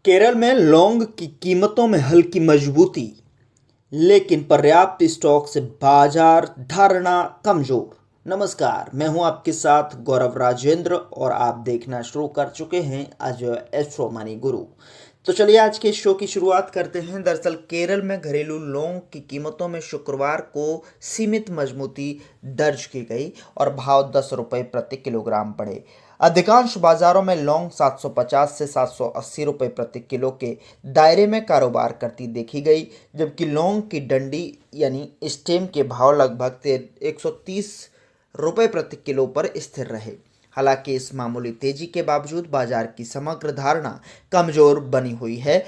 केरल में लौंग की कीमतों में हल्की मजबूती, लेकिन पर्याप्त स्टॉक से बाजार धारणा कमजोर। नमस्कार, मैं हूं आपके साथ गौरव राजेंद्र और आप देखना शुरू कर चुके हैं आज एस्ट्रो मनी गुरु। तो चलिए आज के शो की शुरुआत करते हैं। दरअसल केरल में घरेलू लौंग की कीमतों में शुक्रवार को सीमित मजबूती दर्ज की गई और भाव 10 रुपये प्रति किलोग्राम बढ़े। अधिकांश बाजारों में लौंग 750 से 780 रुपये प्रति किलो के दायरे में कारोबार करती देखी गई, जबकि लौंग की डंडी यानी स्टेम के भाव लगभग 130 रुपये प्रति किलो पर स्थिर रहे। हालांकि इस मामूली तेजी के बावजूद बाजार की समग्र धारणा कमजोर बनी हुई है,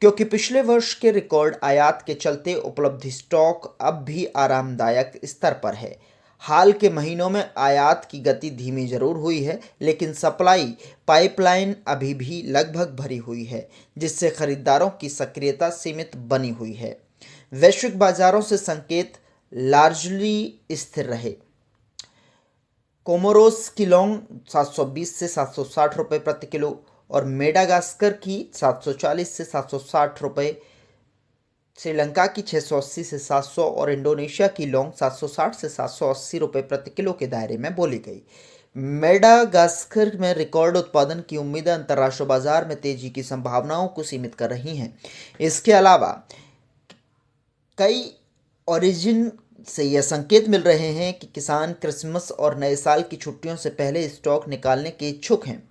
क्योंकि पिछले वर्ष के रिकॉर्ड आयात के चलते उपलब्ध स्टॉक अब भी आरामदायक स्तर पर है। हाल के महीनों में आयात की गति धीमी जरूर हुई है, लेकिन सप्लाई पाइपलाइन अभी भी लगभग भरी हुई है, जिससे खरीदारों की सक्रियता सीमित बनी हुई है। वैश्विक बाजारों से संकेत लार्जली स्थिर रहे। कोमोरोस की लौंग 720 से 760 रुपये प्रति किलो और मेडागास्कर की 740 से 760 रुपये, श्रीलंका की 680 से 700 और इंडोनेशिया की लौंग 760 से 780 रुपये प्रति किलो के दायरे में बोली गई। मेडागास्कर में रिकॉर्ड उत्पादन की उम्मीदें अंतर्राष्ट्रीय बाजार में तेजी की संभावनाओं को सीमित कर रही हैं। इसके अलावा कई ओरिजिन से यह संकेत मिल रहे हैं कि किसान क्रिसमस और नए साल की छुट्टियों से पहले स्टॉक निकालने के इच्छुक हैं,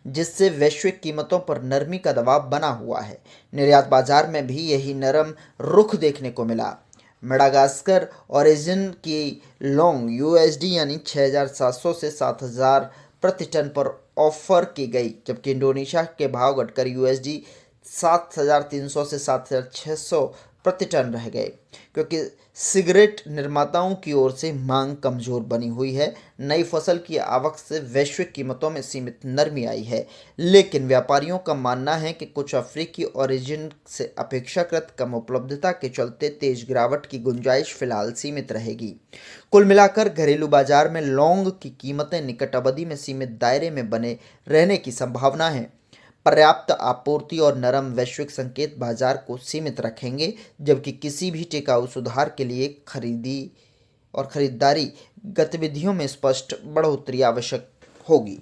जिससे वैश्विक कीमतों पर नरमी का दबाव बना हुआ है। निर्यात बाजार में भी यही नरम रुख देखने को मिला। मेडागास्कर ओरिजिन की लौंग यूएसडी यानी 6,700 से 7,000 प्रति टन पर ऑफर की गई, जबकि इंडोनेशिया के भाव घटकर यूएसडी 7,300 से 7,600 प्रति टन रह गए, क्योंकि सिगरेट निर्माताओं की ओर से मांग कमजोर बनी हुई है। नई फसल की आवक से वैश्विक कीमतों में सीमित नरमी आई है, लेकिन व्यापारियों का मानना है कि कुछ अफ्रीकी ओरिजिन से अपेक्षाकृत कम उपलब्धता के चलते तेज गिरावट की गुंजाइश फिलहाल सीमित रहेगी। कुल मिलाकर घरेलू बाजार में लौंग की कीमतें निकट अवधि में सीमित दायरे में बने रहने की संभावना है। पर्याप्त आपूर्ति और नरम वैश्विक संकेत बाजार को सीमित रखेंगे, जबकि किसी भी टिकाऊ सुधार के लिए खरीदारी गतिविधियों में स्पष्ट बढ़ोतरी आवश्यक होगी।